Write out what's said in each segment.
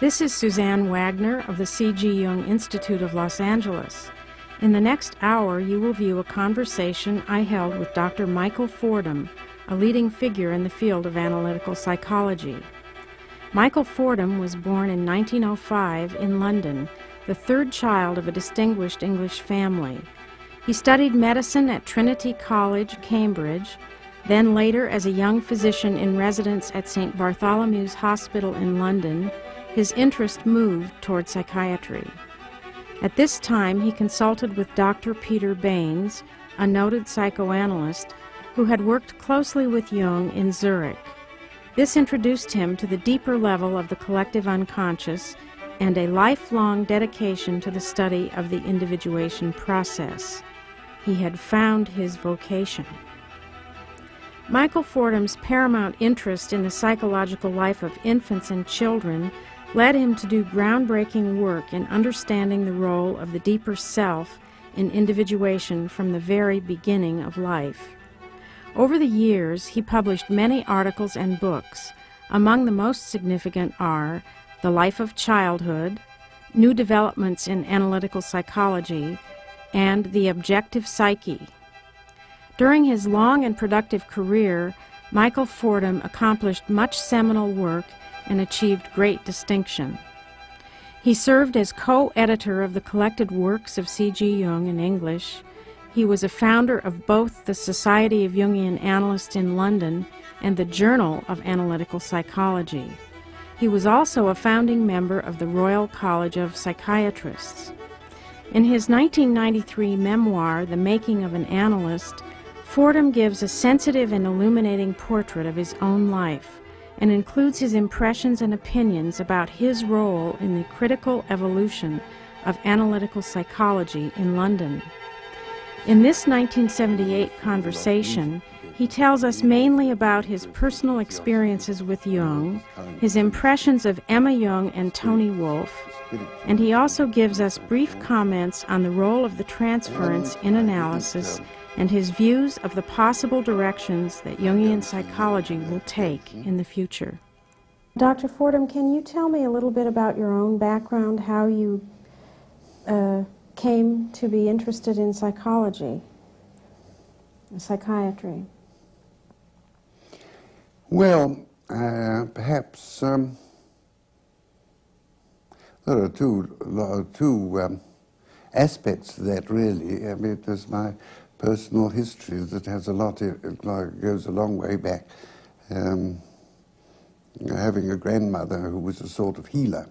This is Suzanne Wagner of the C.G. Jung Institute of Los Angeles. In the next hour, you will view a conversation I held with Dr. Michael Fordham, a leading figure in the field of analytical psychology. Michael Fordham was born in 1905 in London, the third child of a distinguished English family. He studied medicine at Trinity College, Cambridge, then later as a young physician in residence at St. Bartholomew's Hospital in London. His interest moved toward psychiatry. At this time, he consulted with Dr. Peter Baynes, a noted psychoanalyst who had worked closely with Jung in Zurich. This introduced him to the deeper level of the collective unconscious and a lifelong dedication to the study of the individuation process. He had found his vocation. Michael Fordham's paramount interest in the psychological life of infants and children led him to do groundbreaking work in understanding the role of the deeper self in individuation from the very beginning of life. Over the years, he published many articles and books. Among the most significant are The Life of Childhood, New Developments in Analytical Psychology, and The Objective Psyche. During his long and productive career, Michael Fordham accomplished much seminal work and achieved great distinction. He served as co-editor of the Collected Works of C.G. Jung in English. He was a founder of both the Society of Jungian Analysts in London and the Journal of Analytical Psychology. He was also a founding member of the Royal College of Psychiatrists. In his 1993 memoir, The Making of an Analyst, Fordham gives a sensitive and illuminating portrait of his own life and includes his impressions and opinions about his role in the critical evolution of analytical psychology in London. In this 1978 conversation, he tells us mainly about his personal experiences with Jung, his impressions of Emma Jung and Toni Wolff, and he also gives us brief comments on the role of the transference in analysis and his views of the possible directions that Jungian psychology will take in the future. Dr. Fordham, can you tell me a little bit about your own background, how you came to be interested in psychology, psychiatry? Well, perhaps there are two aspects to that, really. I mean, it was my personal history that has a lot, it goes a long way back. Having a grandmother who was a sort of healer,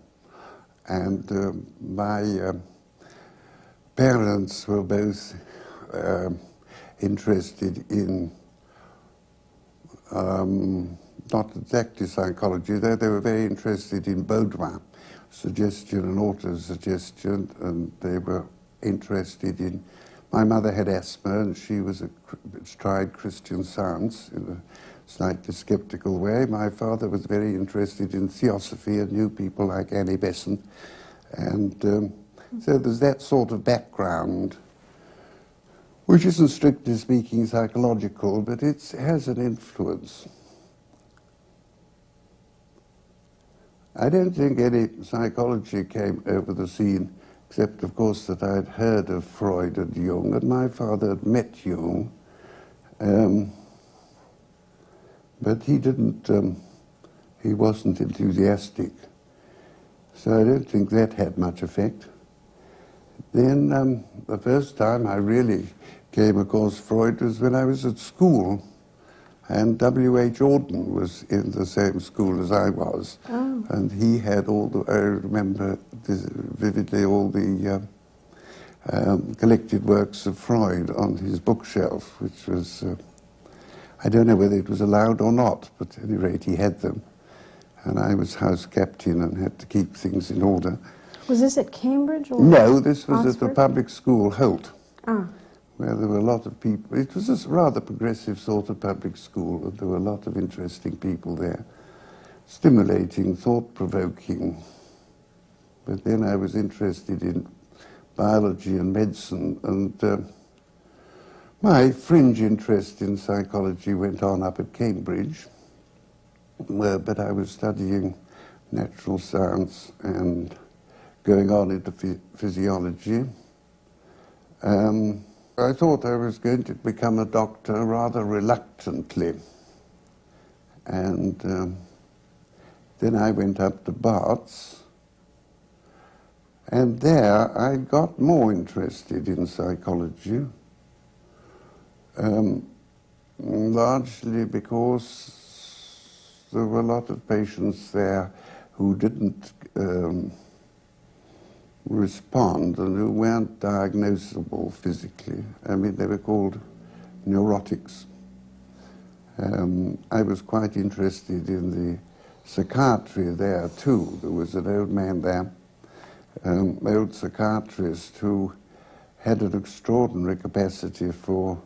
and my parents were both interested in not exactly psychology, though they were very interested in Baudouin, suggestion and auto-suggestion, and they were interested in. My mother had asthma, and she tried Christian Science in a slightly skeptical way. My father was very interested in theosophy and knew people like Annie Besant, and so there's that sort of background, which isn't strictly speaking psychological, but it has an influence. I don't think any psychology came over the scene, except, of course, that I'd heard of Freud and Jung, and my father had met Jung, but he wasn't enthusiastic, so I don't think that had much effect. Then the first time I really came across Freud was when I was at school, and W.H. Auden was in the same school as I was. Oh. And he had all the, I remember vividly all the collected works of Freud on his bookshelf, which was, I don't know whether it was allowed or not, but at any rate he had them. And I was house captain and had to keep things in order. Was this at Cambridge or No, this was Oxford? At the public school, Holt. Ah. Where there were a lot of people. It was a rather progressive sort of public school, and there were a lot of interesting people there. Stimulating, thought-provoking. But then I was interested in biology and medicine, and my fringe interest in psychology went on up at Cambridge, but I was studying natural science and going on into physiology. I thought I was going to become a doctor rather reluctantly. And then I went up to Barts, and there I got more interested in psychology, largely because there were a lot of patients there who didn't respond and who weren't diagnosable physically. I mean, they were called neurotics. I was quite interested in the psychiatry there too. There was an old man there, old psychiatrist, who had an extraordinary capacity for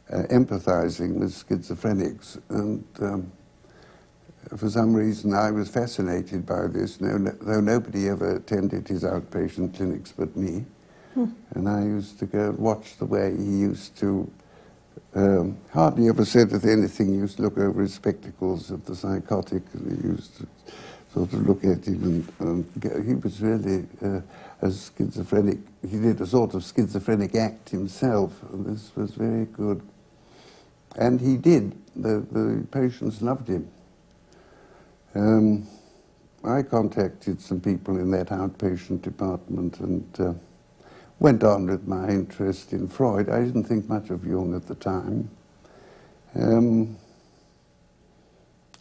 empathizing with schizophrenics, and for some reason I was fascinated by this, though nobody ever attended his outpatient clinics but me. And I used to go and watch the way he used to, hardly ever said with anything. He used to look over his spectacles at the psychotic, and he used to sort of look at him, and he was really a schizophrenic. He did a sort of schizophrenic act himself, and this was very good. And he did. The patients loved him. I contacted some people in that outpatient department and went on with my interest in Freud. I didn't think much of Jung at the time.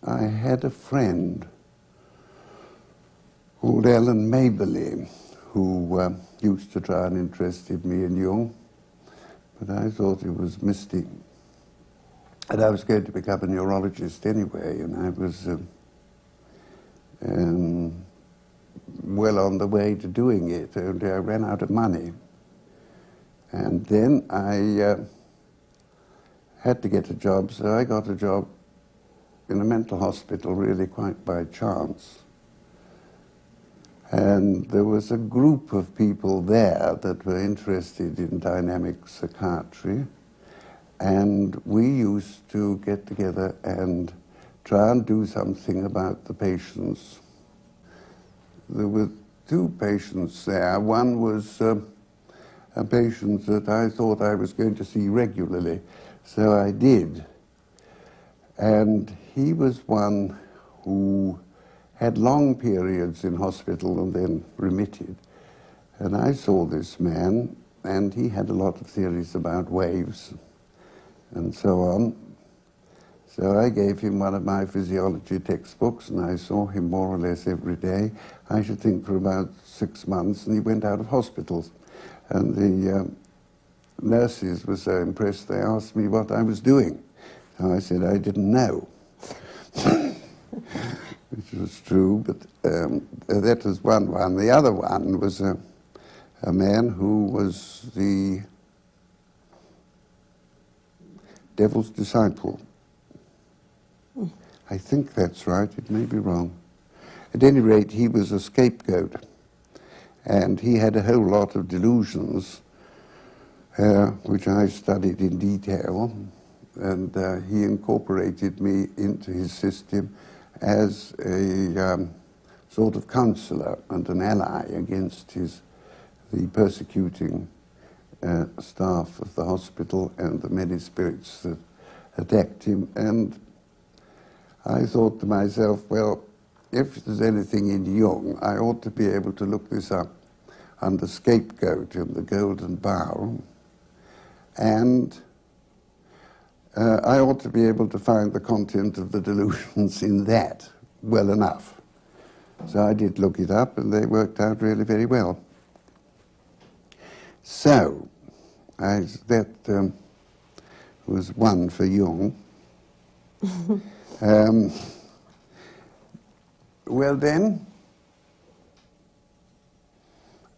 I had a friend called Ellen Maberly who used to try and interest me in Jung, but I thought it was mystic. And I was going to become a neurologist anyway, and I was well on the way to doing it, only I ran out of money. And then I had to get a job, so I got a job in a mental hospital really quite by chance. And there was a group of people there that were interested in dynamic psychiatry, and we used to get together and try and do something about the patients. There were two patients there. One was a patient that I thought I was going to see regularly, so I did. And he was one who had long periods in hospital and then remitted. And I saw this man, and he had a lot of theories about waves and so on. So I gave him one of my physiology textbooks, and I saw him more or less every day, I should think for about 6 months, and he went out of hospitals. And the nurses were so impressed, they asked me what I was doing. So I said I didn't know, which was true, but that was one. The other one was a man who was the devil's disciple. I think that's right, it may be wrong. At any rate, he was a scapegoat, and he had a whole lot of delusions, which I studied in detail, and he incorporated me into his system as a sort of counselor and an ally against the persecuting staff of the hospital and the many spirits that attacked him. And I thought to myself, well, if there's anything in Jung, I ought to be able to look this up under Scapegoat in the Golden Bough, and I ought to be able to find the content of the delusions in that well enough. So I did look it up, and they worked out really very well. So that was one for Jung. Well then,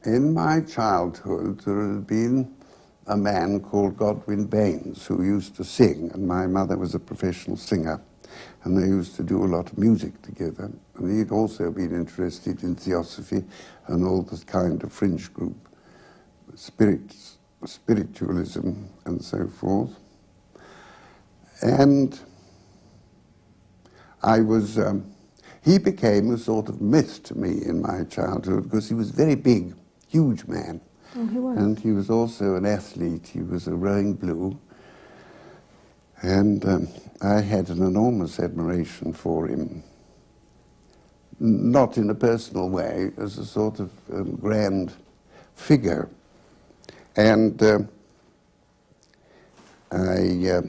in my childhood, there had been a man called Godwin Baynes who used to sing, and my mother was a professional singer, and they used to do a lot of music together. And he'd also been interested in theosophy and all this kind of fringe group, spiritualism and so forth. And I was He became a sort of myth to me in my childhood because he was very big, huge man. Oh, he was. And he was also an athlete. He was a rowing blue. And I had an enormous admiration for him. Not in a personal way, as a sort of grand figure. And I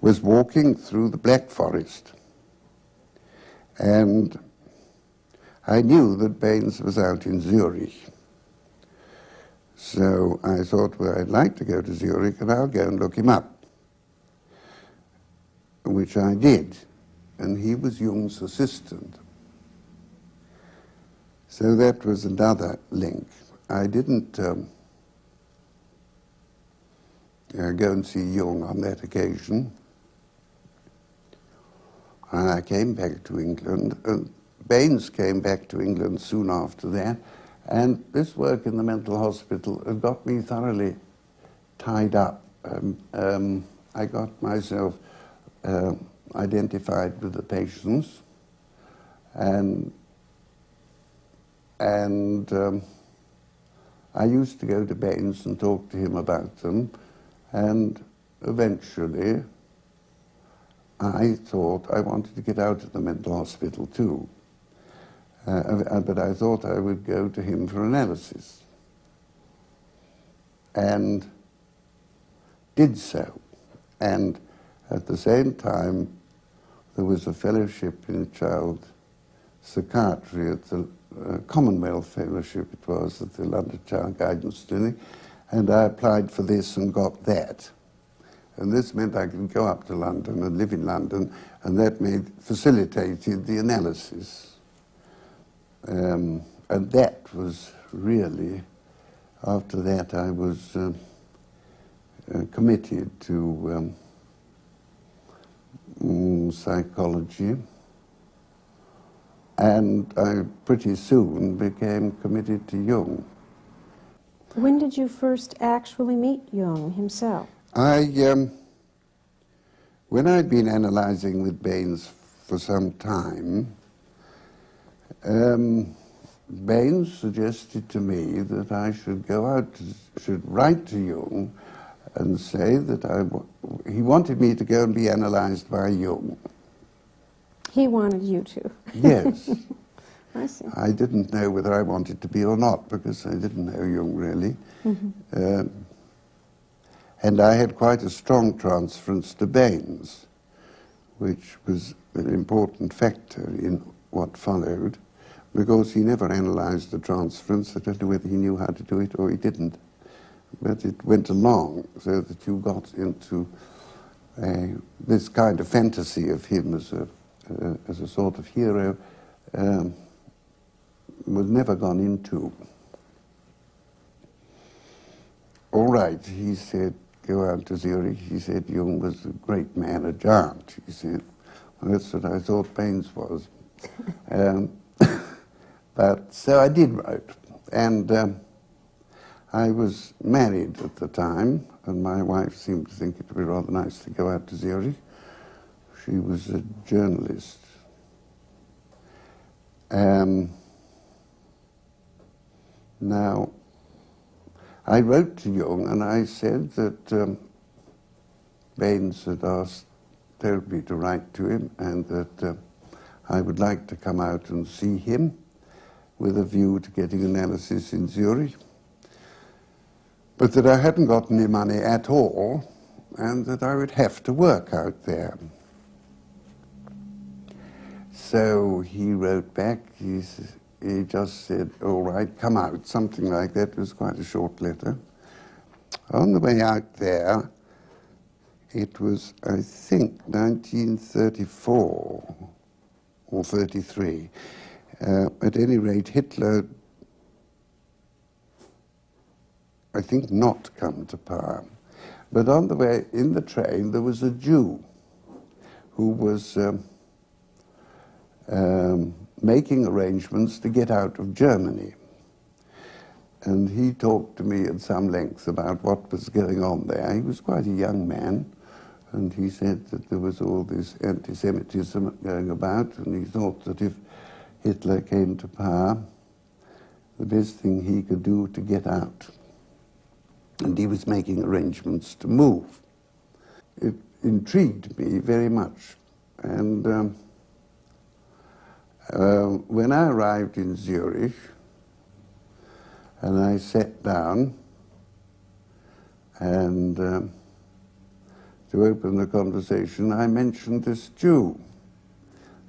was walking through the Black Forest, and I knew that Baynes was out in Zurich. So I thought, well, I'd like to go to Zurich, and I'll go and look him up, which I did. And he was Jung's assistant. So that was another link. I didn't go and see Jung on that occasion. And I came back to England. Baynes came back to England soon after that. And this work in the mental hospital had got me thoroughly tied up. I got myself identified with the patients, and I used to go to Baynes and talk to him about them, and eventually I thought I wanted to get out of the mental hospital too. But I thought I would go to him for analysis, and did so. And at the same time, there was a fellowship in child psychiatry at the Commonwealth Fellowship, it was, at the London Child Guidance Clinic, and I applied for this and got that. And this meant I could go up to London and live in London, and that facilitated the analysis. And that was really, after that I was committed to psychology, and I pretty soon became committed to Jung. When did you first actually meet Jung himself? When I'd been analyzing with Baynes for some time, Baynes suggested to me that I should go out, should write to Jung and say that he wanted me to go and be analyzed by Jung. He wanted you to. Yes. I see. I didn't know whether I wanted to be or not, because I didn't know Jung really. Mm-hmm. And I had quite a strong transference to Baynes, which was an important factor in what followed, because he never analyzed the transference. I don't know whether he knew how to do it or he didn't. But it went along so that you got into this kind of fantasy of him as a sort of hero was never gone into. All right, he said, go out to Zurich. He said Jung was a great man, a giant. He said, well, that's what I thought Baynes was. But so I did write, and I was married at the time, and my wife seemed to think it would be rather nice to go out to Zurich. She was a journalist. Now, I wrote to Jung and I said that Baynes had told me to write to him, and that I would like to come out and see him with a view to getting analysis in Zurich, but that I hadn't got any money at all, and that I would have to work out there. So he wrote back, he just said, all right, come out, something like that. It was quite a short letter. On the way out there, it was, I think, 1934 or 33. At any rate, Hitler, I think, not come to power. But on the way, in the train, there was a Jew who was making arrangements to get out of Germany. And he talked to me at some length about what was going on there. He was quite a young man, And he said that there was all this anti-Semitism going about, and he thought that if Hitler came to power, the best thing he could do to get out. And he was making arrangements to move. It intrigued me very much. And when I arrived in Zurich, and I sat down, and to open the conversation, I mentioned this Jew,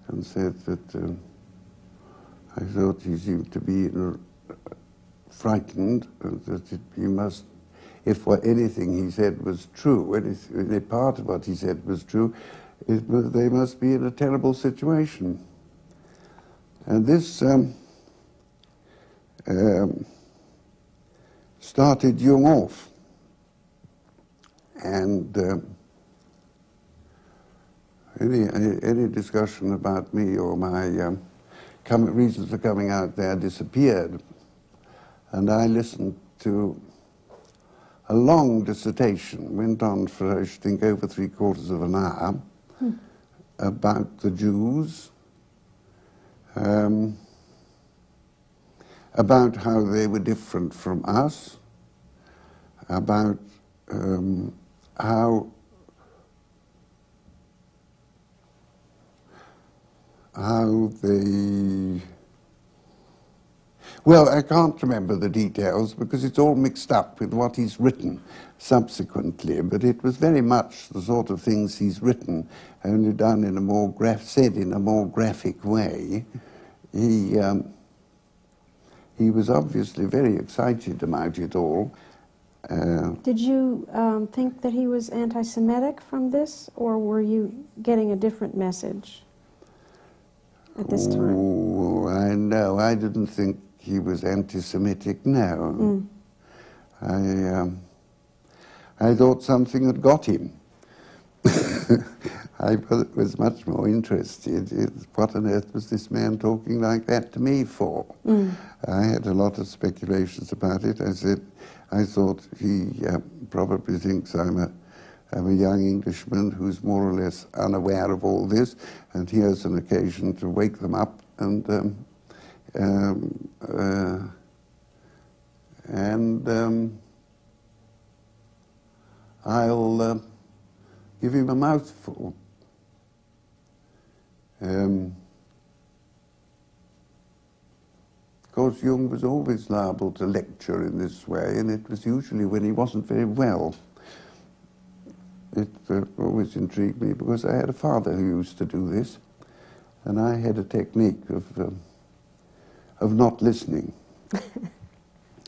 and said that I thought he seemed to be frightened, and that he must, if what anything he said was true, any part of what he said was true, they must be in a terrible situation. And this started Jung off. And any discussion about me or my reasons for coming out there disappeared. And I listened to a long dissertation, went on for, I think, over 3/4 of an hour, about the Jews, about how they were different from us, about how they... Well, I can't remember the details because it's all mixed up with what he's written subsequently, but it was very much the sort of things he's written, only done in a more said in a more graphic way. He was obviously very excited about it all. Did you think that he was anti-Semitic from this, or were you getting a different message at this time? Oh, I didn't think he was anti-Semitic, no. I thought something had got him. I was much more interested in what on earth was this man talking like that to me for. I had a lot of speculations about it. I thought he probably thinks I'm a young Englishman who's more or less unaware of all this, and he has an occasion to wake them up and I'll give him a mouthful. Of course, Jung was always liable to lecture in this way, and it was usually when he wasn't very well. It always intrigued me because I had a father who used to do this, and I had a technique of not listening.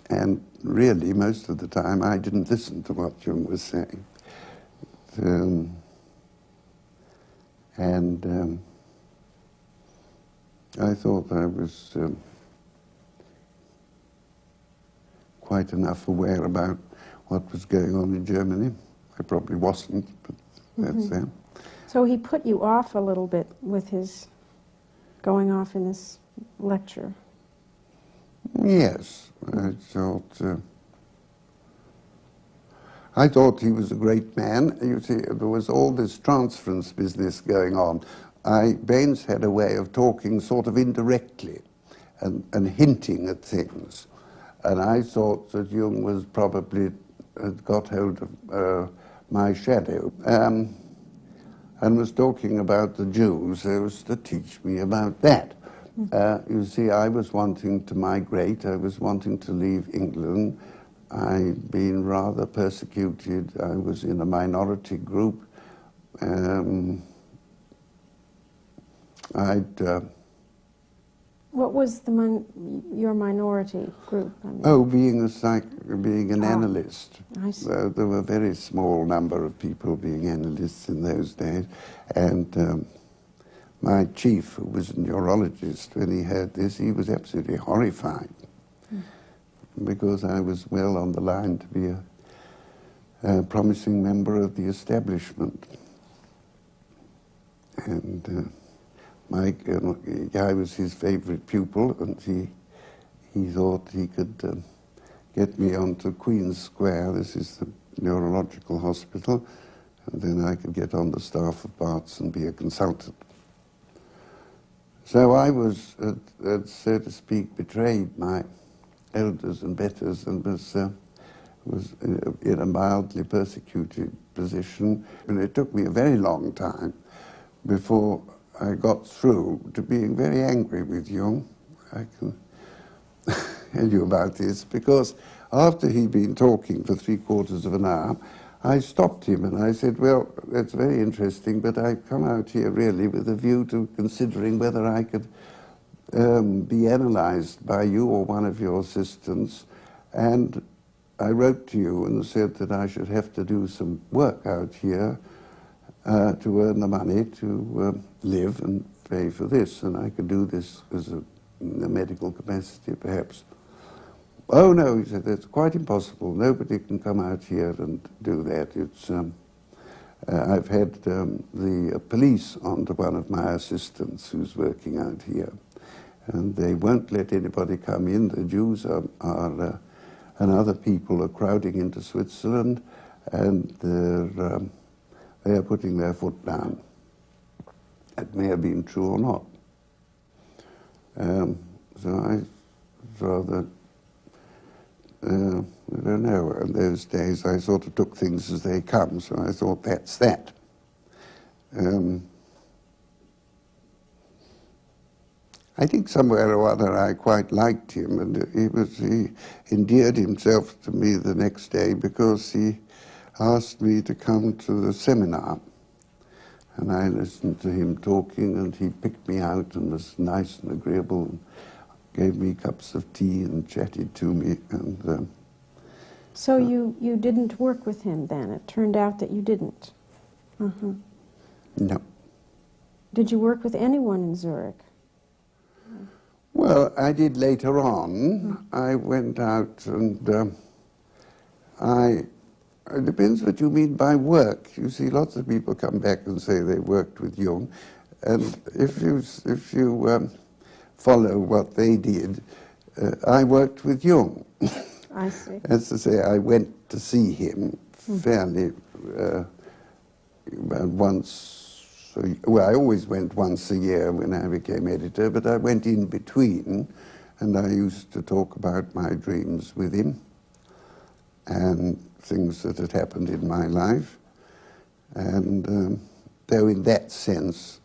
And really, most of the time, I didn't listen to what Jung was saying. I thought I was quite enough aware about what was going on in Germany. I probably wasn't, but that's there. So he put you off a little bit with his going off in this lecture. Yes, I thought he was a great man. You see, there was all this transference business going on. Baynes had a way of talking sort of indirectly and hinting at things. And I thought that Jung was probably got hold of my shadow and was talking about the Jews. He was to teach me about that. You see, I was wanting to migrate. I was wanting to leave England. I'd been rather persecuted. I was in a minority group. What was your minority group? I mean? Oh, being an analyst. I see. There were a very small number of people being analysts in those days, and my chief, who was a neurologist, when he heard this, he was absolutely horrified, because I was well on the line to be a promising member of the establishment. And I was his favorite pupil, and he thought he could get me onto Queen's Square. This is the neurological hospital, and then I could get on the staff of Barts and be a consultant. So I was, so to speak, betrayed my elders and betters and was in a mildly persecuted position. And it took me a very long time before I got through to being very angry with Jung. I can tell you about this, because after he'd been talking for 3/4 of an hour, I stopped him and I said, well, that's very interesting, but I've come out here really with a view to considering whether I could be analysed by you or one of your assistants, and I wrote to you and said that I should have to do some work out here to earn the money to live and pay for this, and I could do this as in a medical capacity perhaps. Oh no, he said, that's quite impossible. Nobody can come out here and do that. It's I've had the police onto one of my assistants who's working out here, and they won't let anybody come in. The Jews and other people are crowding into Switzerland, and they are putting their foot down. It may have been true or not. So I rather, I don't know, in those days I sort of took things as they come, so I thought that's that. I think somewhere or other I quite liked him, and he endeared himself to me the next day because he asked me to come to the seminar. And I listened to him talking, and he picked me out and was nice and agreeable, and gave me cups of tea and chatted to me. And so you didn't work with him then? It turned out that you didn't? No. Did you work with anyone in Zurich? Well, I did later on. I went out and it depends what you mean by work. You see, lots of people come back and say they worked with Jung, and if you follow what they did, I worked with Jung. I see. As to say, I went to see him fairly once. Well, I always went once a year when I became editor, but I went in between, and I used to talk about my dreams with him and things that had happened in my life. And though in that sense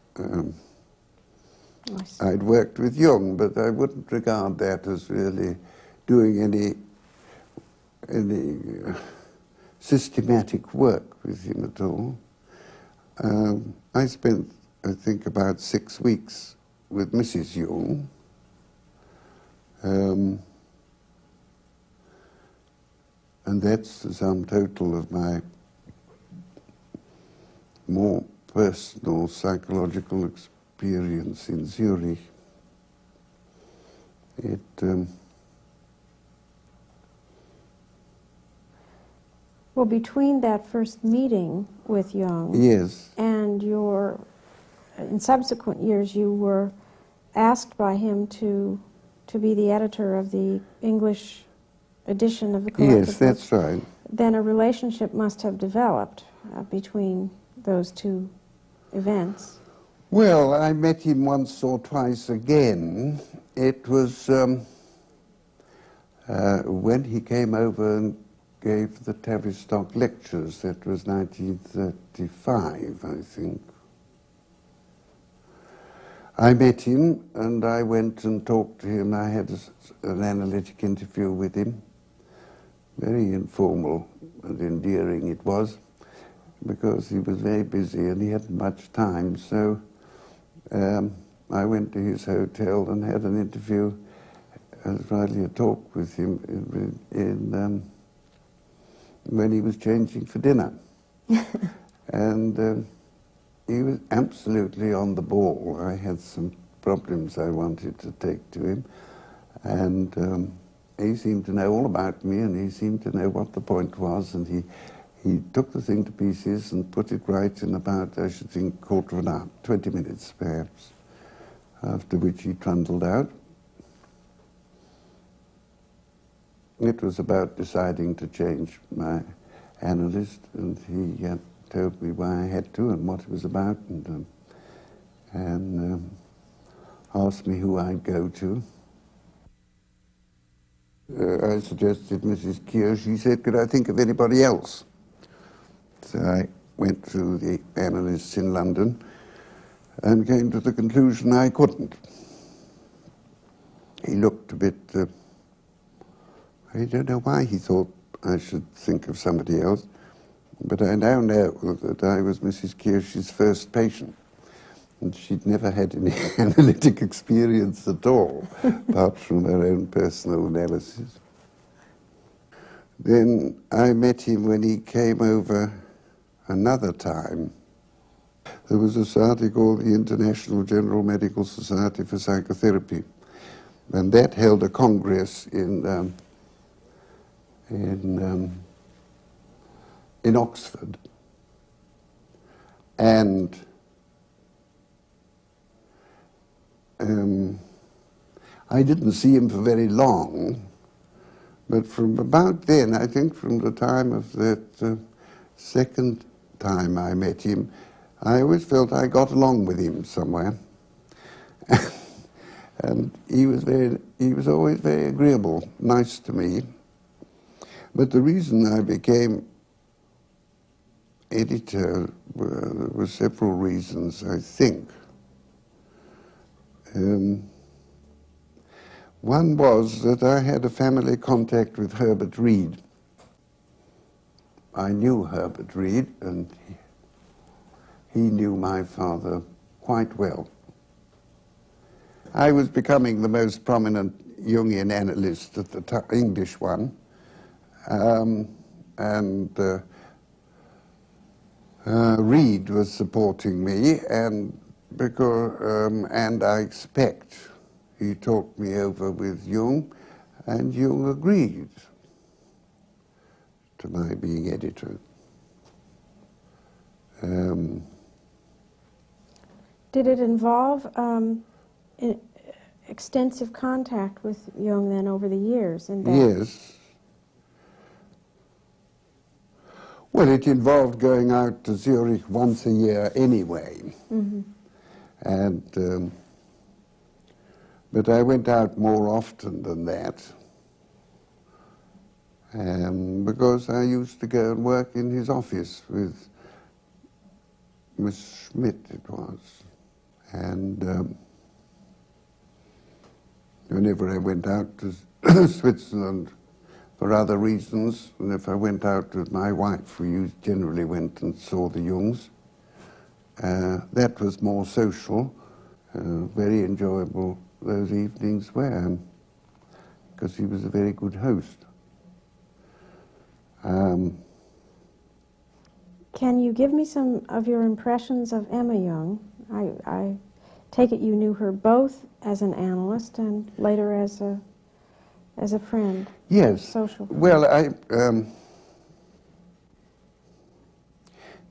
I'd worked with Jung, but I wouldn't regard that as really doing any systematic work with him at all. I spent, I think, about 6 weeks with Mrs. Jung. And that's the sum total of my more personal psychological experience in Zurich. Well, between that first meeting with Jung, yes, and in subsequent years, you were asked by him to be the editor of the English edition of the Collected Works. Yes, that's right. Then a relationship must have developed between those two events. Well, I met him once or twice again. It was when he came over and gave the Tavistock lectures. That was 1935, I think. I met him and I went and talked to him. I had an analytic interview with him. Very informal and endearing it was, because he was very busy and he hadn't much time. So I went to his hotel and had an interview, rather a talk with him when he was changing for dinner. And he was absolutely on the ball. I had some problems I wanted to take to him, and he seemed to know all about me, and he seemed to know what the point was, and he took the thing to pieces and put it right in about, I should think, 1/4 of an hour, 20 minutes perhaps, after which he trundled out. It was about deciding to change my analyst, and he told me why I had to and what it was about, and asked me who I'd go to. I suggested Mrs. Keir. She said, could I think of anybody else? So I went through the analysts in London and came to the conclusion I couldn't. He looked a bit, I don't know why he thought I should think of somebody else, but I now know that I was Mrs. Kirsch's first patient, and she'd never had any analytic experience at all, apart from her own personal analysis. Then I met him when he came over another time. There was a society called the International General Medical Society for Psychotherapy, and that held a congress in Oxford. And I didn't see him for very long, but from about then, I think from the time of that second time I met him, I always felt I got along with him somewhere. And he was always very agreeable, nice to me. But the reason I became editor were several reasons, I think. One was that I had a family contact with Herbert Reed. I knew Herbert Reed, and he knew my father quite well. I was becoming the most prominent Jungian analyst at the time, English one, and Reed was supporting me, and I expect he talked me over with Jung, and Jung agreed to my being editor. Did it involve extensive contact with Jung then over the years? Yes. Well, it involved going out to Zurich once a year anyway. Mm-hmm. And but I went out more often than that, because I used to go and work in his office with Miss Schmidt, it was. And whenever I went out to Switzerland for other reasons, and if I went out with my wife, we generally went and saw the Jungs. That was more social, very enjoyable those evenings were, because he was a very good host. Can you give me some of your impressions of Emma Jung? I take it you knew her both as an analyst and later as a friend. Yes. Social friend. Well,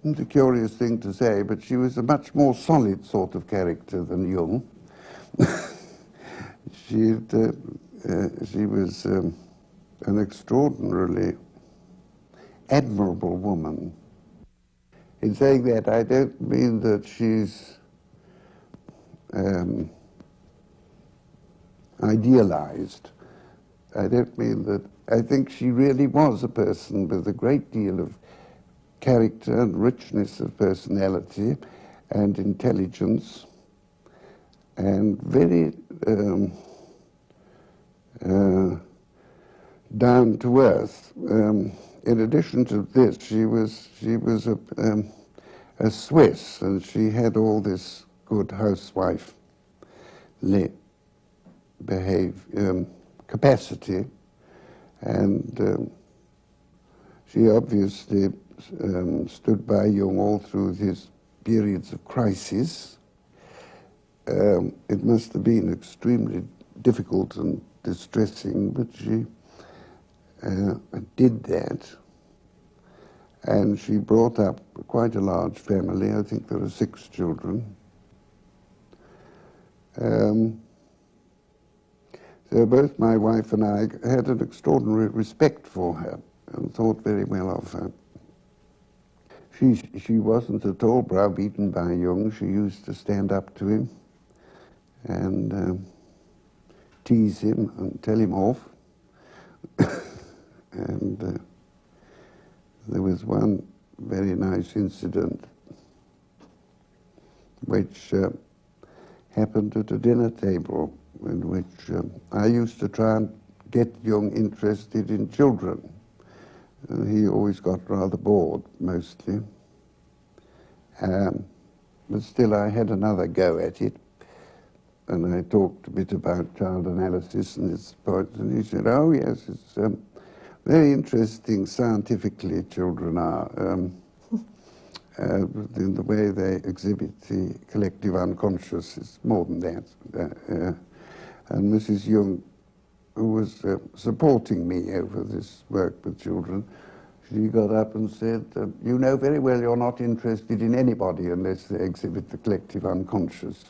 it's a curious thing to say, but she was a much more solid sort of character than Jung. She was an extraordinarily admirable woman. In saying that, I don't mean that she's idealized. I don't mean that. I think she really was a person with a great deal of character and richness of personality and intelligence, and very down to earth. In addition to this, she was a Swiss, and she had all this good housewife capacity, and she obviously stood by Jung all through his periods of crisis. It must have been extremely difficult and distressing, but she did that. And she brought up quite a large family. I think there are 6 children. So both my wife and I had an extraordinary respect for her and thought very well of her. She wasn't at all browbeaten by Jung. She used to stand up to him and tease him and tell him off. And there was one very nice incident which happened at a dinner table in which I used to try and get Jung interested in children. He always got rather bored, mostly. But still, I had another go at it, and I talked a bit about child analysis and its points, and he said, oh yes, it's very interesting scientifically, children are, in the way they exhibit the collective unconscious. It's more than that. And Mrs. Jung, who was supporting me over this work with children, she got up and said, you know very well you're not interested in anybody unless they exhibit the collective unconscious.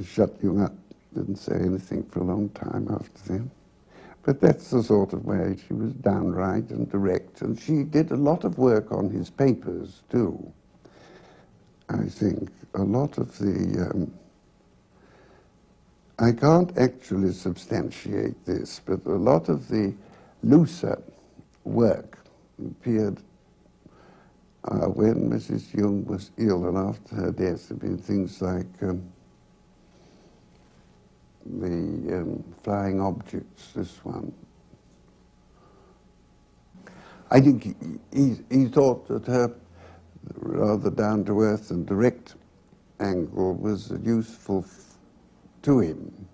Shut Jung up, didn't say anything for a long time after that. But that's the sort of way. She was downright and direct, and she did a lot of work on his papers too. I think a lot of the I can't actually substantiate this, but a lot of the looser work appeared when Mrs. Jung was ill, and after her death there have been things like the flying objects, this one. I think he thought that her rather down-to-earth and direct angle was useful to him.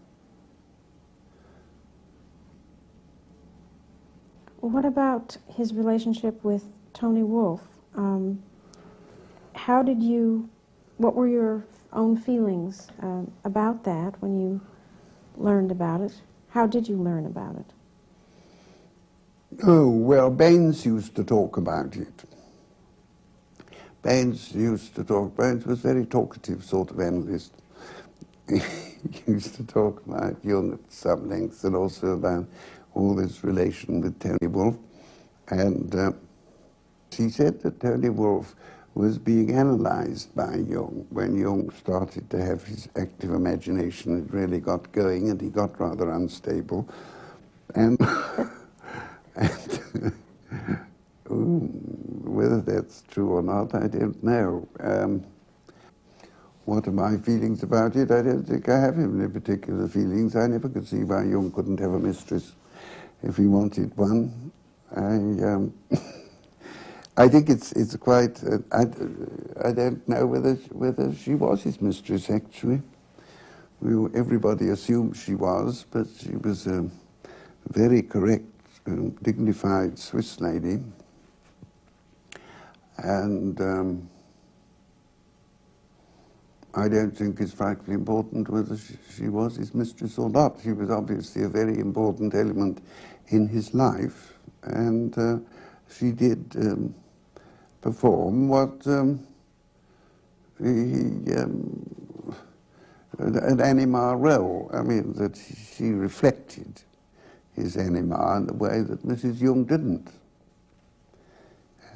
What about his relationship with Toni Wolff? How did you, what were your own feelings about that when you learned about it? How did you learn about it? Oh, well, Baynes used to talk about it. Baynes was a very talkative sort of analyst. He used to talk about Jung at some length, and also about all this relation with Toni Wolff. And he said that Toni Wolff was being analyzed by Jung. When Jung started to have his active imagination, it really got going, and he got rather unstable. And, and whether that's true or not, I don't know. What are my feelings about it? I don't think I have any particular feelings. I never could see why Jung couldn't have a mistress if he wanted one. I think it's quite. I don't know whether she was his mistress actually. Everybody assumed she was, but she was a very correct, dignified Swiss lady, and. I don't think it's frightfully important whether she was his mistress or not. She was obviously a very important element in his life, and she did perform what an anima role. I mean, that she reflected his anima in the way that Mrs. Jung didn't.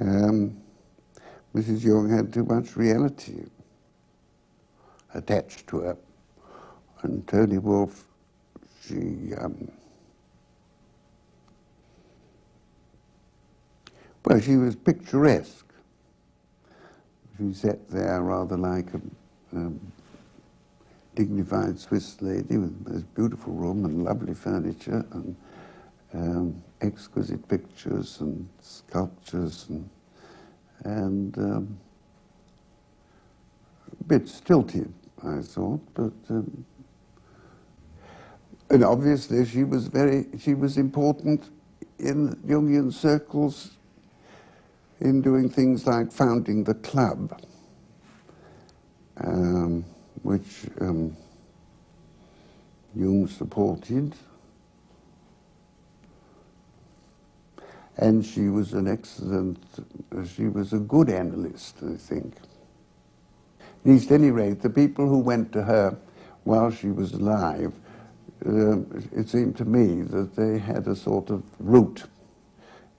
Mrs. Jung had too much reality attached to her. And Toni Wolff, she was picturesque. She sat there rather like a dignified Swiss lady with this beautiful room and lovely furniture and exquisite pictures and sculptures and a bit stilted, I thought, but and obviously she was important in Jungian circles in doing things like founding the club, which Jung supported, and she was she was a good analyst, I think. At least, any rate, the people who went to her while she was alive, it seemed to me that they had a sort of root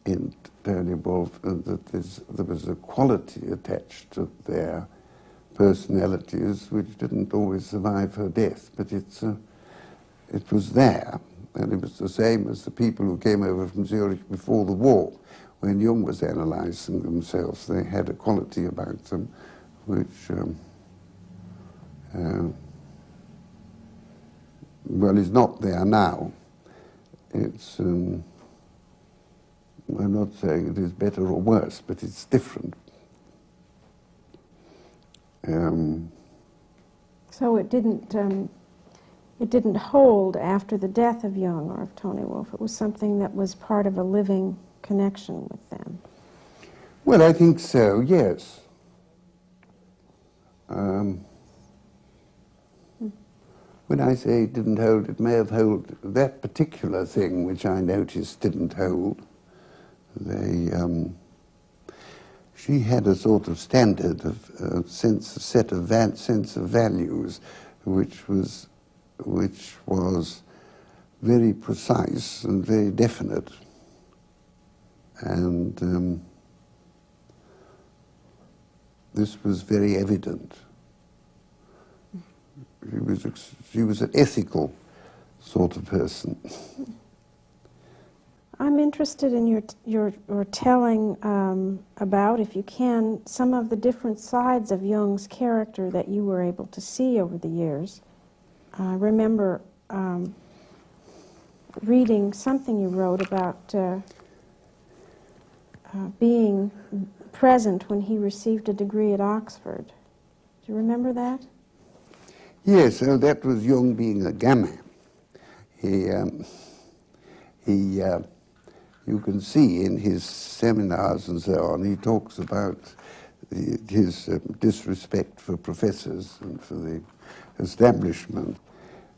in Toni Wolff, and that there was a quality attached to their personalities which didn't always survive her death, but it was there, and it was the same as the people who came over from Zurich before the war. When Jung was analysing themselves, they had a quality about them which well, is not there now. It's I'm not saying it is better or worse, but it's different. So it didn't hold after the death of Jung or of Toni Wolff. It was something that was part of a living connection with them. Well, I think so, yes. When I say it didn't hold, it may have held that particular thing which I noticed didn't hold. She had a sort of standard of sense of values, which was very precise and very definite, and this was very evident. She was an ethical sort of person. I'm interested in your telling about, if you can, some of the different sides of Jung's character that you were able to see over the years. I remember reading something you wrote about being present when he received a degree at Oxford. Do you remember that? Yes, so that was Jung being a gamin. You can see in his seminars and so on, he talks about his disrespect for professors and for the establishment.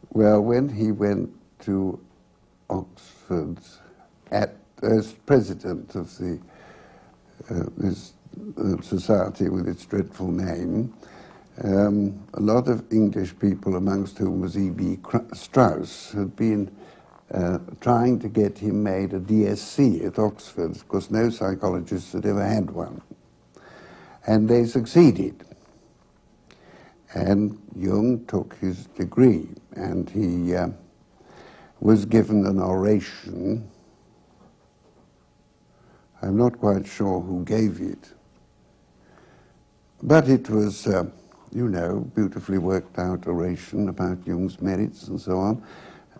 Well, when he went to Oxford as president of this society with its dreadful name, a lot of English people, amongst whom was E.B. Strauss, had been trying to get him made a DSc at Oxford, because no psychologist had ever had one. And they succeeded. And Jung took his degree, and he was given an oration. I'm not quite sure who gave it, but it was, beautifully worked out oration about Jung's merits and so on,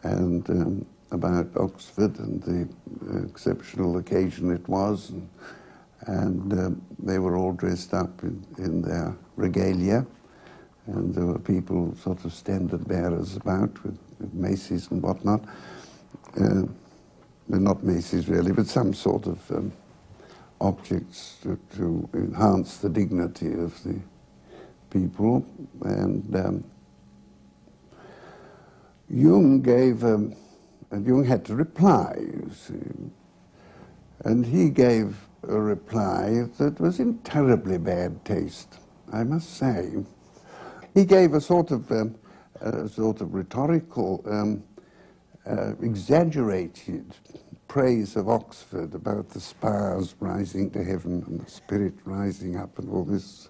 and about Oxford and the exceptional occasion it was, and they were all dressed up in their regalia, and there were people, sort of standard bearers about with maces and whatnot. Well, not maces really, but some sort of objects to enhance the dignity of the people. And Jung gave, and Jung had to reply, you see, and he gave a reply that was in terribly bad taste, I must say. He gave a sort of rhetorical, exaggerated praise of Oxford about the spires rising to heaven and the spirit rising up and all this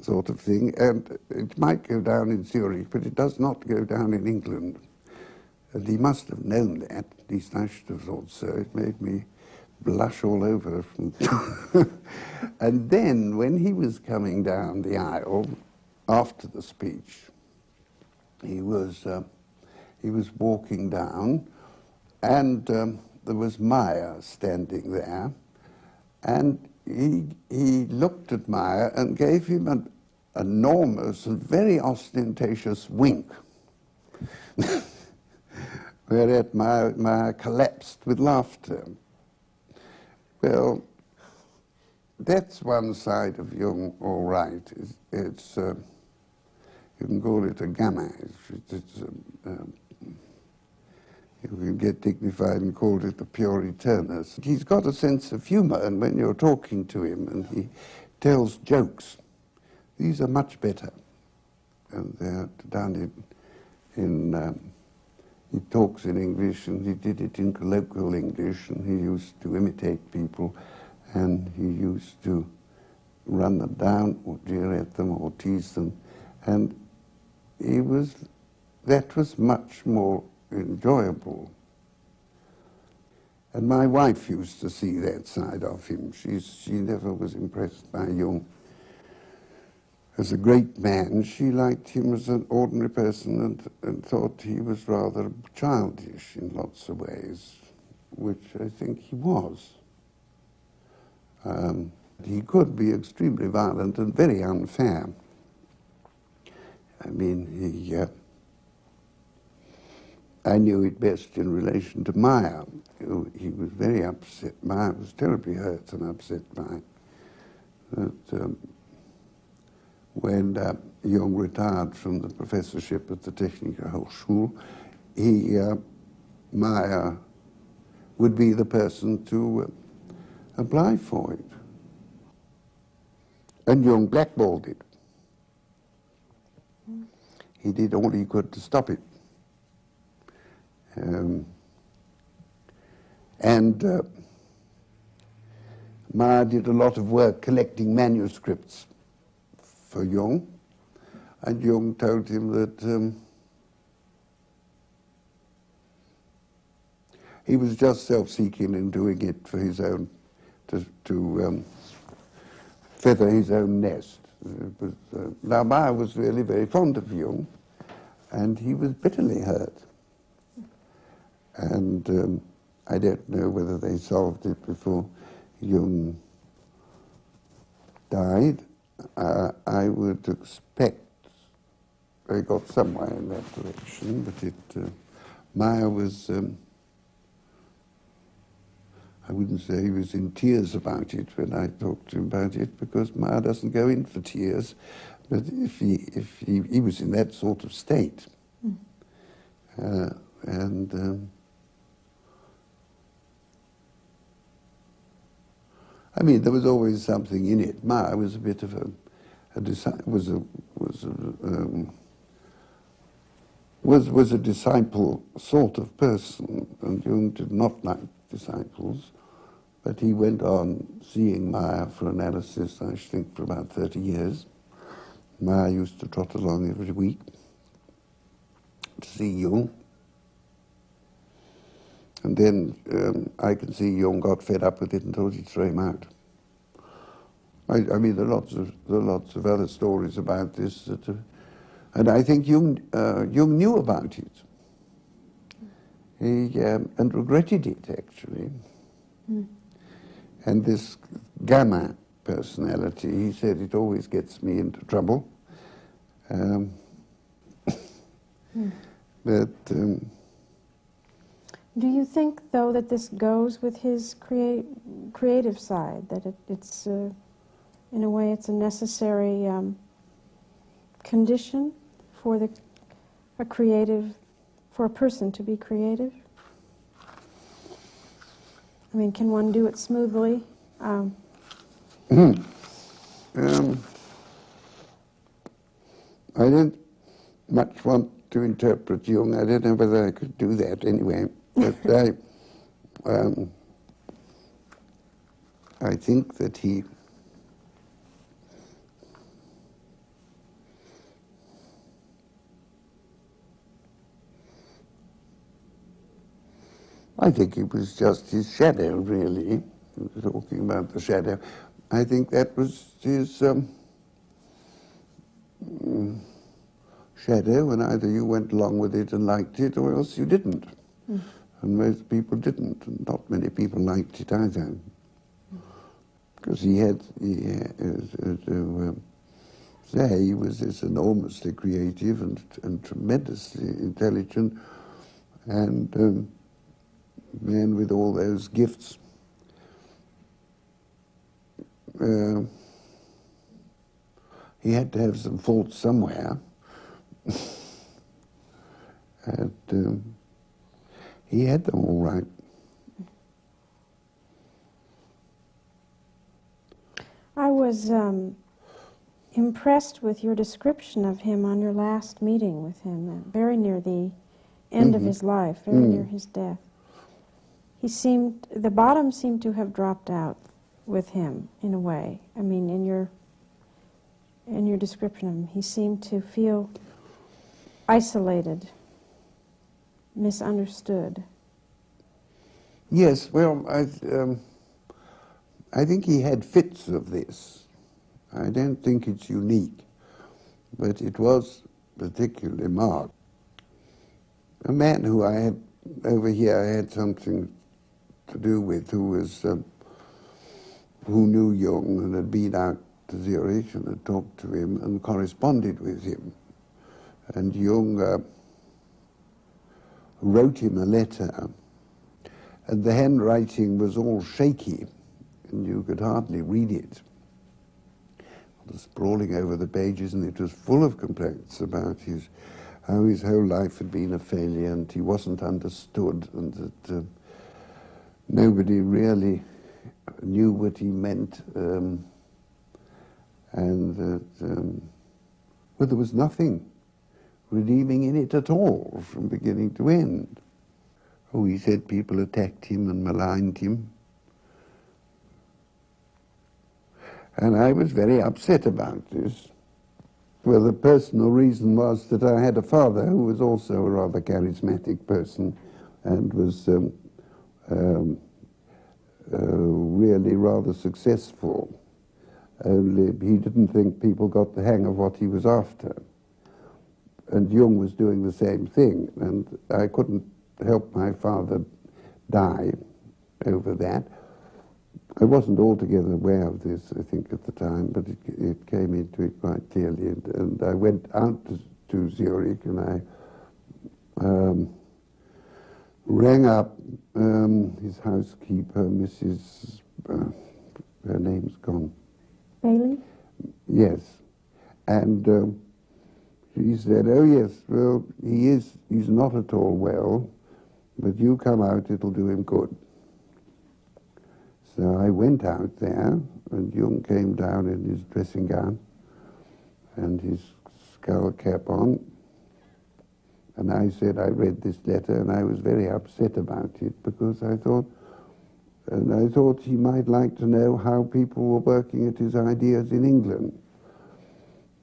sort of thing. And it might go down in Zurich, but it does not go down in England. And he must have known that, at least I should have thought so. It made me blush all over. And then, when he was coming down the aisle, after the speech, he was walking down, and there was Meyer standing there, and he looked at Meyer and gave him an enormous and very ostentatious wink, whereat Meyer collapsed with laughter. Well, that's one side of Jung, all right. It's you can call it a gamin. You can get dignified and call it the pure eternus. He's got a sense of humor, and when you're talking to him and he tells jokes, these are much better. And they're done in he talks in English, and he did it in colloquial English, and he used to imitate people, and he used to run them down or jeer at them or tease them, and that was much more enjoyable. And my wife used to see that side of him. She never was impressed by Jung as a great man. She liked him as an ordinary person and thought he was rather childish in lots of ways, which I think he was. He could be extremely violent and very unfair. I mean, I knew it best in relation to Maya. He was very upset. Maya was terribly hurt and upset by that. When Jung retired from the professorship at the Technische Hochschule, Maya would be the person to apply for it. And Jung blackballed it. He did all he could to stop it. Maya did a lot of work collecting manuscripts for Jung, and Jung told him that he was just self-seeking and doing it for his own, to feather his own nest. Now, Maya was really very fond of Jung, and he was bitterly hurt. And I don't know whether they solved it before Jung died. I would expect they got somewhere in that direction, but Maya was, I wouldn't say he was in tears about it when I talked to him about it, because Maya doesn't go in for tears, but if he was in that sort of state. I mean, there was always something in it. Maya was a bit of was a disciple sort of person, and Jung did not like disciples, but he went on seeing Maya for analysis, I think, for about 30 years. Maya used to trot along every week to see Jung. And then I can see Jung got fed up with it and thought he'd throw him out. I mean, there are lots of other stories about this, and I think Jung knew about it. He and regretted it, actually. And this gamma personality, he said, it always gets me into trouble. But do you think, though, that this goes with his creative side, that it's in a way, it's a necessary condition for a person to be creative? I mean, can one do it smoothly? I don't much want to interpret Jung. I don't know whether I could do that anyway. But I think that he I think it was just his shadow, really. Talking about the shadow, I think that was his shadow, and either you went along with it and liked it, or else you didn't. And most people didn't, and not many people liked it either. Because he was this enormously creative and tremendously intelligent, and man with all those gifts. He had to have some faults somewhere. And he had them all right. I was impressed with your description of him on your last meeting with him, very near the end of his life, very near his death. The bottom seemed to have dropped out with him, in a way. I mean, in your description of him, he seemed to feel isolated, misunderstood. Yes, well, I think he had fits of this. I don't think it's unique, but it was particularly marked. A man who I had over here, I had something to do with, who knew Jung and had been out to Zurich and had talked to him and corresponded with him. And Jung wrote him a letter, and the handwriting was all shaky, and you could hardly read it. It was sprawling over the pages, and it was full of complaints about how his whole life had been a failure, and he wasn't understood, and that nobody really knew what he meant, and that well, there was nothing redeeming in it at all from beginning to end. Oh, he said people attacked him and maligned him. And I was very upset about this. Well, the personal reason was that I had a father who was also a rather charismatic person and was really rather successful. Only he didn't think people got the hang of what he was after. And Jung was doing the same thing, and I couldn't help my father die over that. I wasn't altogether aware of this, I think, at the time, but it came into it quite clearly. And I went out to Zurich, and I rang up his housekeeper, Mrs. Her name's gone. Bailey? Yes. And she said, oh yes, well, he's not at all well, but you come out, it'll do him good. So I went out there, and Jung came down in his dressing gown and his skull cap on, and I said I read this letter, and I was very upset about it, because I thought he might like to know how people were working at his ideas in England,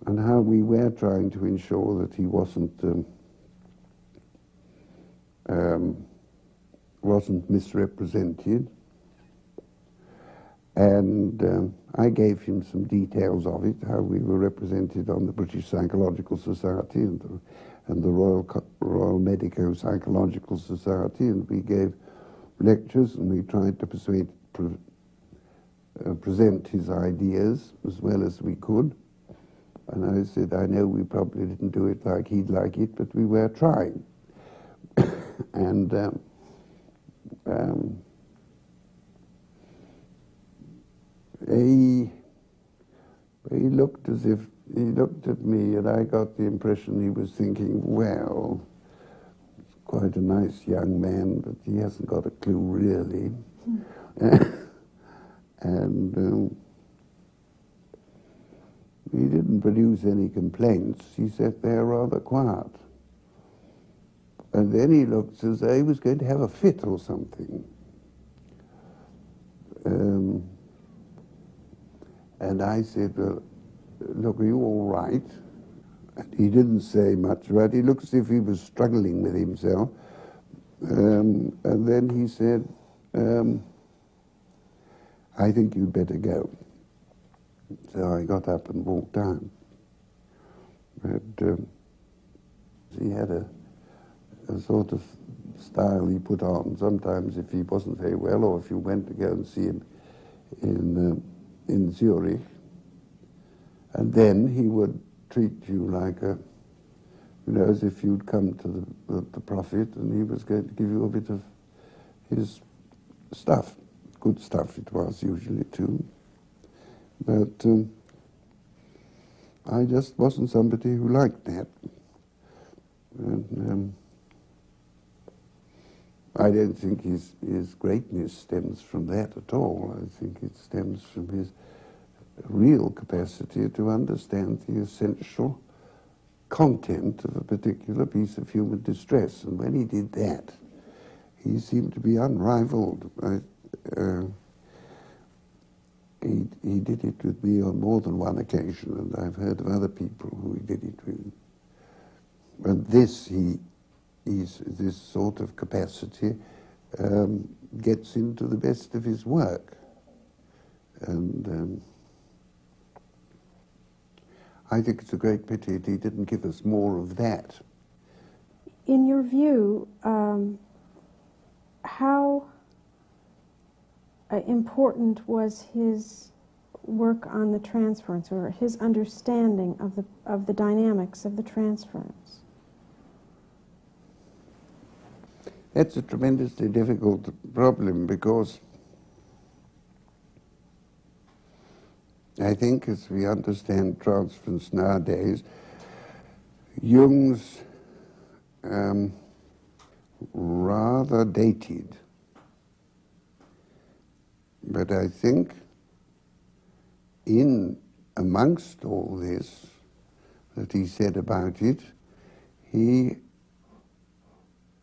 and how we were trying to ensure that he wasn't misrepresented. And I gave him some details of it, how we were represented on the British Psychological Society and the Royal Medico-Psychological Society, and we gave lectures, and we tried to present his ideas as well as we could. And I said, I know we probably didn't do it like he'd like it, but we were trying. And he looked as if, he looked at me, and I got the impression he was thinking, well, he's quite a nice young man, but he hasn't got a clue really. And he didn't produce any complaints. He sat there rather quiet. And then he looked as though he was going to have a fit or something. And I said, well, look, are you all right? And he didn't say much, but he looked as if he was struggling with himself. And then he said, I think you'd better go. So I got up and walked down. But he had a sort of style he put on. Sometimes if he wasn't very well, or if you went to go and see him in Zurich, and then he would treat you like as if you'd come to the prophet, and he was going to give you a bit of his stuff. Good stuff it was usually too. But I just wasn't somebody who liked that. And I don't think his greatness stems from that at all. I think it stems from his real capacity to understand the essential content of a particular piece of human distress. And when he did that, he seemed to be unrivaled. He did it with me on more than one occasion, and I've heard of other people who he did it with. And this sort of capacity gets into the best of his work. And I think it's a great pity that he didn't give us more of that. In your view, how important was his work on the transference, or his understanding of the dynamics of the transference? That's a tremendously difficult problem, because I think as we understand transference nowadays, Jung's rather dated. But I think amongst all this that he said about it, he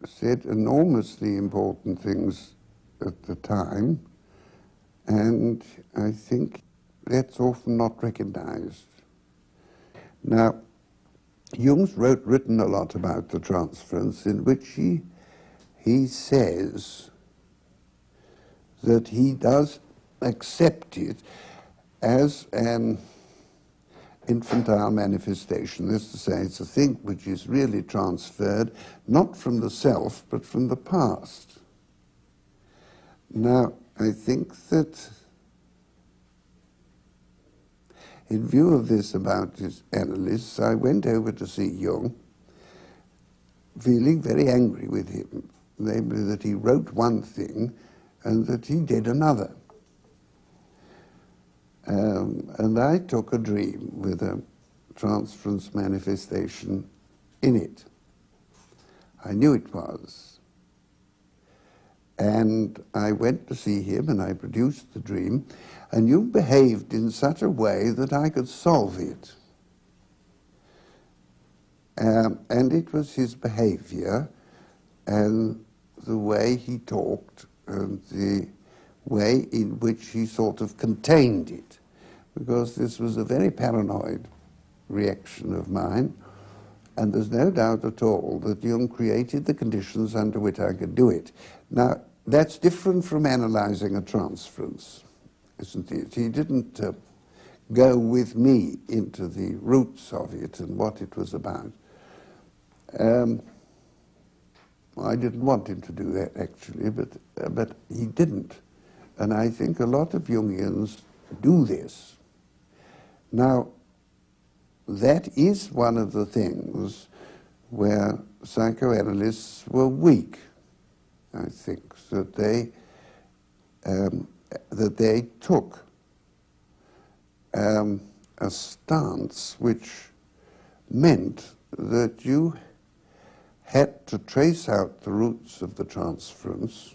said enormously important things at the time, and I think that's often not recognized. Now, Jung's written a lot about the transference, in which he says that he does accept it as an infantile manifestation. That is to say, it's a thing which is really transferred, not from the self, but from the past. Now, I think that in view of this about his analysts, I went over to see Jung, feeling very angry with him, namely that he wrote one thing and that he did another. And I took a dream with a transference manifestation in it. I knew it was. And I went to see him and I produced the dream, and Jung behaved in such a way that I could solve it. And it was his behavior and the way he talked and the way in which he sort of contained it, because this was a very paranoid reaction of mine, and there's no doubt at all that Jung created the conditions under which I could do it. Now, that's different from analyzing a transference, isn't it? He didn't go with me into the roots of it and what it was about. I didn't want him to do that, actually, but he didn't. And I think a lot of Jungians do this. Now, that is one of the things where psychoanalysts were weak, I think, that they took a stance which meant that you had to trace out the roots of the transference,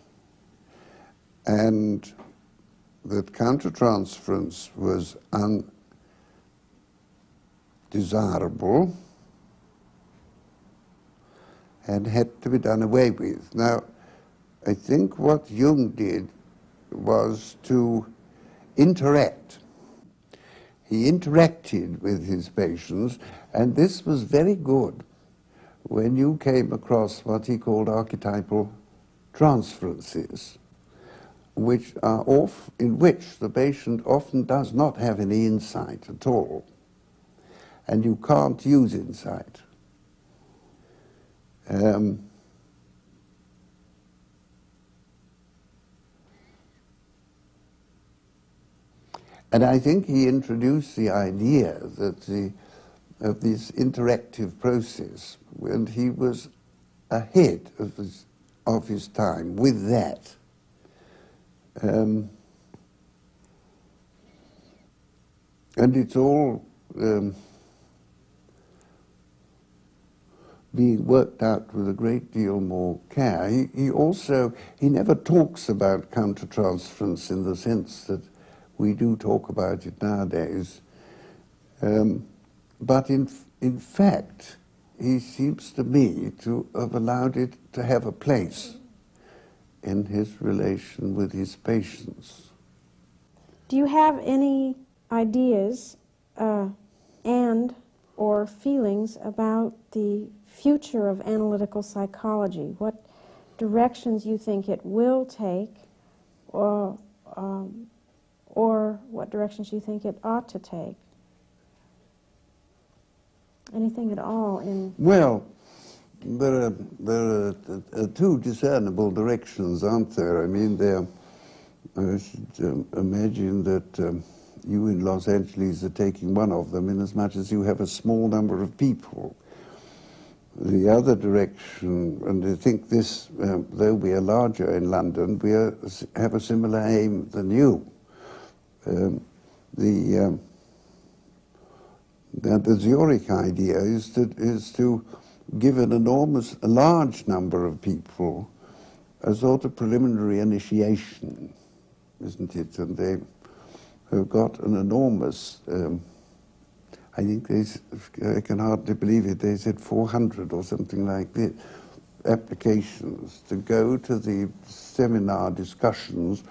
and that countertransference was undesirable and had to be done away with. Now, I think what Jung did was to interact. He interacted with his patients, and this was very good when you came across what he called archetypal transferences, which are in which the patient often does not have any insight at all, and you can't use insight. And I think he introduced the idea that of this interactive process, and he was ahead of his time with that. And it's all being worked out with a great deal more care. He never talks about countertransference in the sense that we do talk about it nowadays. But in fact, he seems to me to have allowed it to have a place in his relation with his patients. Do you have any ideas and or feelings about the future of analytical psychology? What directions you think it will take, or what directions you think it ought to take? Anything at all in... Well, there are two discernible directions, aren't there? I mean, I should imagine that you in Los Angeles are taking one of them, in as much as you have a small number of people. The other direction, and I think this, though we are larger in London, we have a similar aim than you. The Zurich idea is to give a large number of people a sort of preliminary initiation, isn't it? And they have got an enormous, I think I can hardly believe it, they said 400 or something like this, applications to go to the seminar discussions.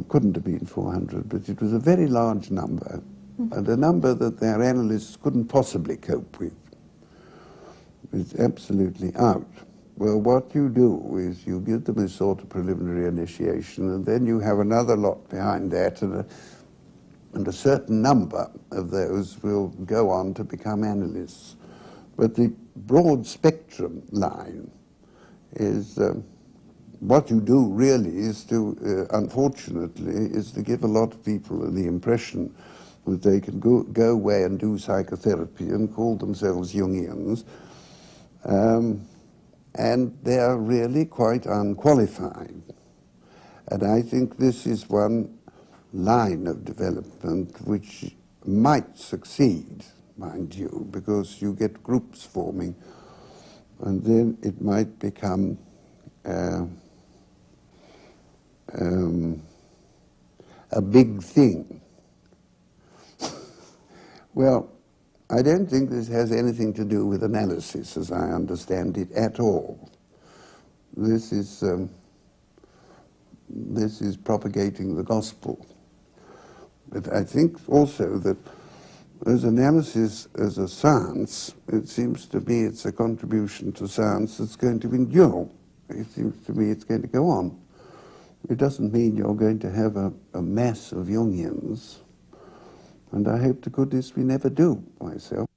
Couldn't have been 400, but it was a very large number, and a number that their analysts couldn't possibly cope with. It's absolutely out. Well, what you do is you give them a sort of preliminary initiation, and then you have another lot behind that, and a certain number of those will go on to become analysts. But the broad spectrum line is what you do really is to, unfortunately, is to give a lot of people the impression that they can go away and do psychotherapy and call themselves Jungians, and they are really quite unqualified. And I think this is one line of development which might succeed, mind you, because you get groups forming, and then it might become a big thing. Well, I don't think this has anything to do with analysis, as I understand it, at all. This is propagating the gospel. But I think also that as analysis as a science, it seems to me it's a contribution to science that's going to endure. It seems to me it's going to go on. It doesn't mean you're going to have a mass of Jungians, and I hope to goodness we never do myself.